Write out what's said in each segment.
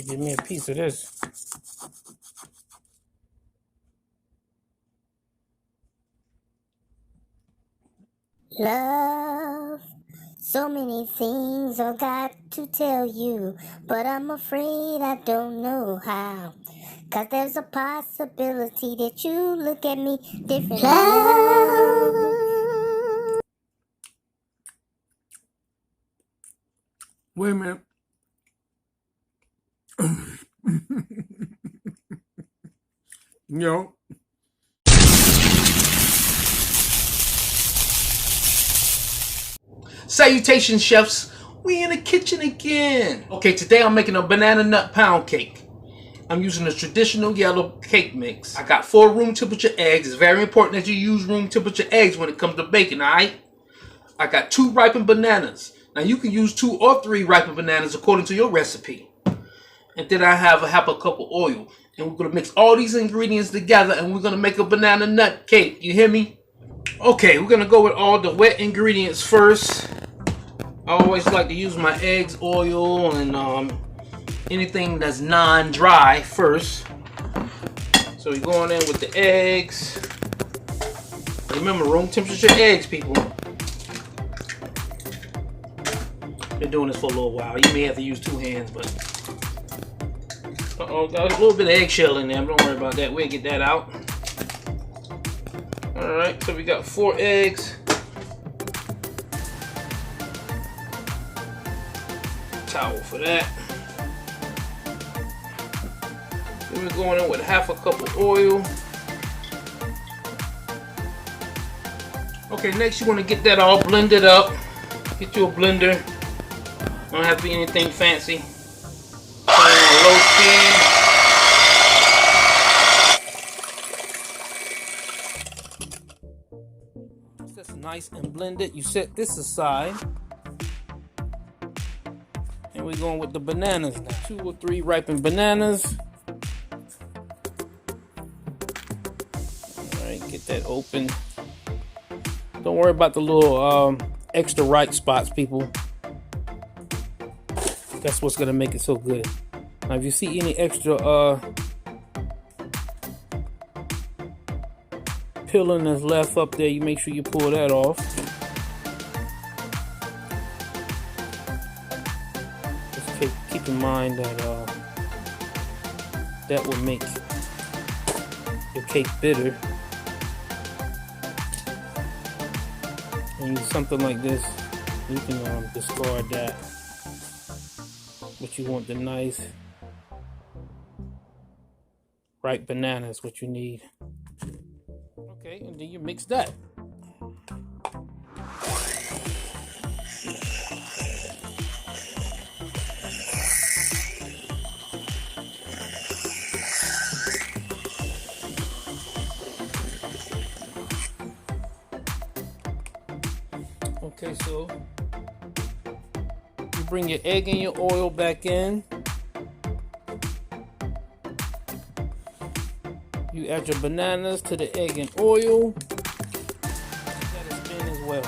Give me a piece of this. Love, so many things I got to tell you, but I'm afraid I don't know how. 'Cause there's a possibility that you look at me different. Love. Wait a minute. Yo. Salutations, chefs. We in the kitchen again. Okay, today I'm making a banana nut pound cake. I'm using a traditional yellow cake mix. I got 4 room temperature eggs. It's very important that you use room temperature eggs when it comes to baking, alright? I got 2 ripened bananas. Now you can use 2 or 3 ripened bananas according to your recipe. And then I have a half a cup of oil. And we're going to mix all these ingredients together and we're going to make a banana nut cake. You hear me? Okay, we're going to go with all the wet ingredients first. I always like to use my eggs, oil, and anything that's non-dry first. So we're going in with the eggs. Remember, room temperature eggs, people. Been doing this for a little while. You may have to use 2 hands, but got a little bit of eggshell in there. Don't worry about that. We'll get that out. Alright, so we got 4 eggs. Towel for that. Then we're going in with half a cup of oil. Okay, next you want to get that all blended up. Get you a blender. Don't have to be anything fancy. Turn on low speed. That's nice and blended. You set this aside. And we're going with the bananas now. 2 or 3 ripened bananas. Alright, get that open. Don't worry about the little extra ripe spots, people. That's what's gonna make it so good. Now if you see any extra peeling that's left up there, you make sure you pull that off. Just keep in mind that that will make your cake bitter. And use something like this, you can discard that. But you want the nice ripe bananas, what you need. Okay, and then you mix that. Okay, so you bring your egg and your oil back in. You add your bananas to the egg and oil. Let it spin as well.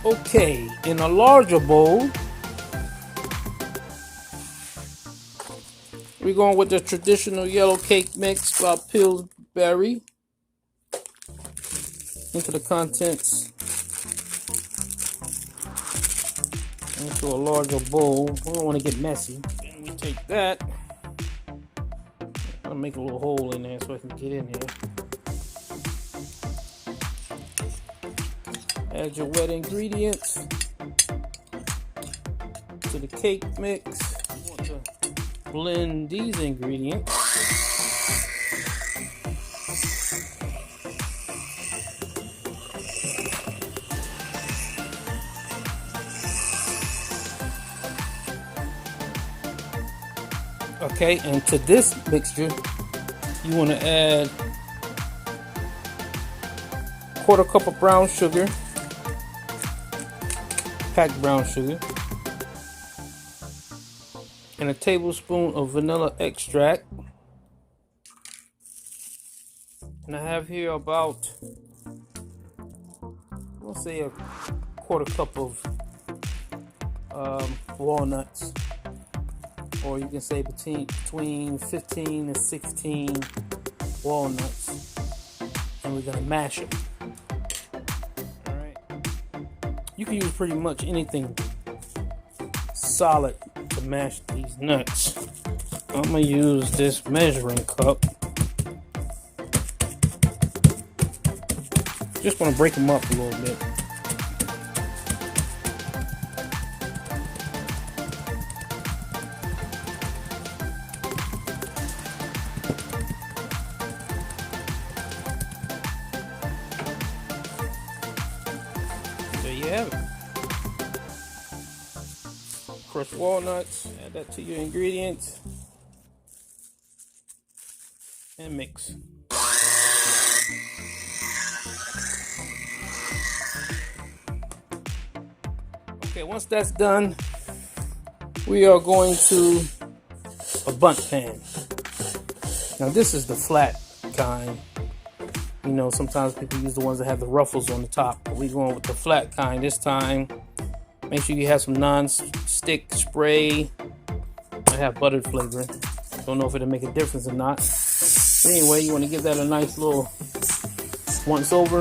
Okay, in a larger bowl, we're going with the traditional yellow cake mix by Pillsbury. Into the contents. Into a larger bowl. We don't want to get messy. Then we take that. I'll make a little hole in there so I can get in here. Add your wet ingredients to the cake mix. You want to blend these ingredients. Okay, and to this mixture, you want to add 1/4 cup of brown sugar, packed brown sugar, and a tablespoon of vanilla extract. And I have here about, let's say, a quarter cup of walnuts, or you can say between 15 and 16 walnuts, and we're gonna mash them. All right, you can use pretty much anything solid to mash these nuts. I'm gonna use this measuring cup. Just want to break them up a little bit. There you have it. Crushed walnuts, add that to your ingredients, and mix. Okay, once that's done, we are going to a bundt pan. Now this is the flat kind. You know, sometimes people use the ones that have the ruffles on the top, but we're going with the flat kind this time. Make sure you have some non-stick spray. I have buttered flavoring. Don't know if it'll make a difference or not. But anyway, you want to give that a nice little once over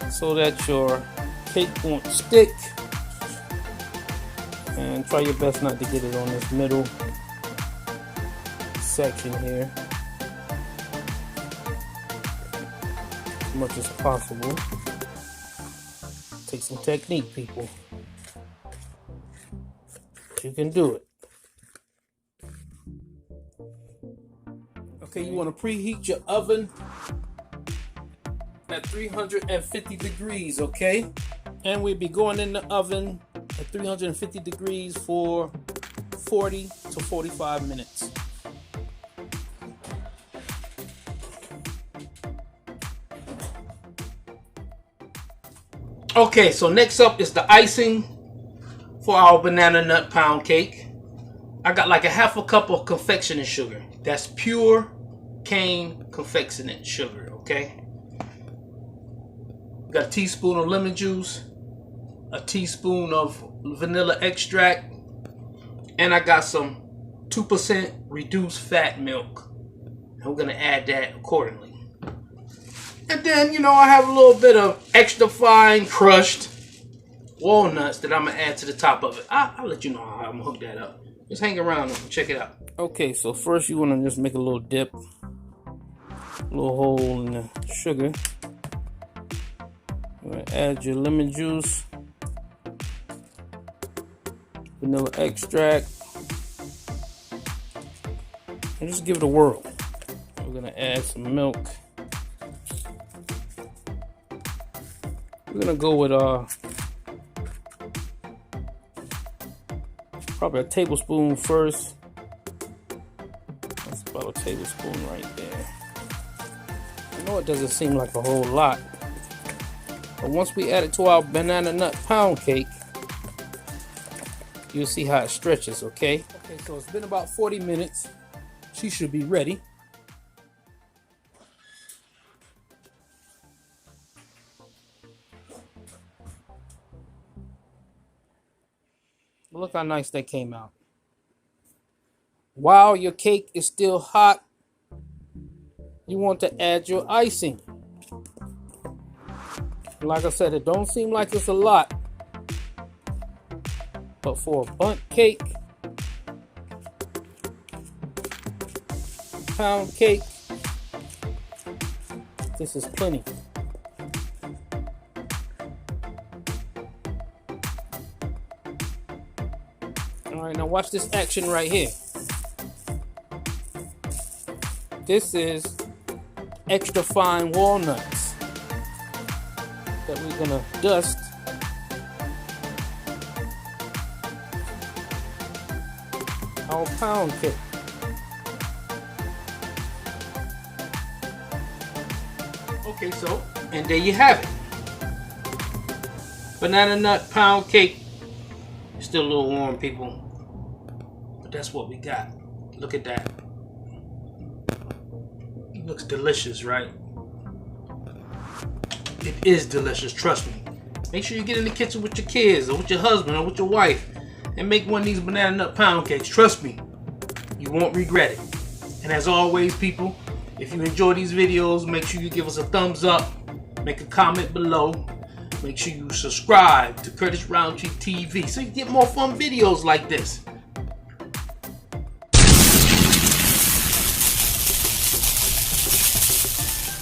so that your cake won't stick. And try your best not to get it on this middle section here as much as possible. Take some technique, people. You can do it. Okay, you want to preheat your oven at 350 degrees, okay? And we'll be going in the oven at 350 degrees for 40 to 45 minutes. Okay, so next up is the icing for our banana nut pound cake. I got like a half a cup of confectionate sugar. That's pure cane confectionate sugar, okay? Got a teaspoon of lemon juice, a teaspoon of vanilla extract, and I got some 2% reduced fat milk. And we're gonna add that accordingly. And then, you know, I have a little bit of extra fine crushed walnuts that I'm gonna add to the top of it. I'll let you know how I'm gonna hook that up. Just hang around and check it out. Okay, so first you wanna just make a little dip, a little hole in the sugar. You're gonna add your lemon juice, vanilla extract, and just give it a whirl. We're gonna add some milk. We're gonna go with probably a tablespoon first. That's about a tablespoon right there. I know it doesn't seem like a whole lot, but once we add it to our banana nut pound cake, you'll see how it stretches, okay? Okay, so it's been about 40 minutes. She should be ready. Look how nice that came out. While your cake is still hot, you want to add your icing. Like I said, it don't seem like it's a lot, but for a bundt cake, pound cake, this is plenty. Alright, now watch this action right here. This is extra fine walnuts that we're gonna dust our pound cake. Okay, so, and there you have it. Banana nut pound cake. Still a little warm, people. But that's what we got. Look at that. Looks delicious, right? It is delicious, trust me. Make sure you get in the kitchen with your kids or with your husband or with your wife and make one of these banana nut pound cakes. Trust me, you won't regret it. And as always, people, if you enjoy these videos, make sure you give us a thumbs up, make a comment below, make sure you subscribe to Curtis Roundtree TV so you get more fun videos like this.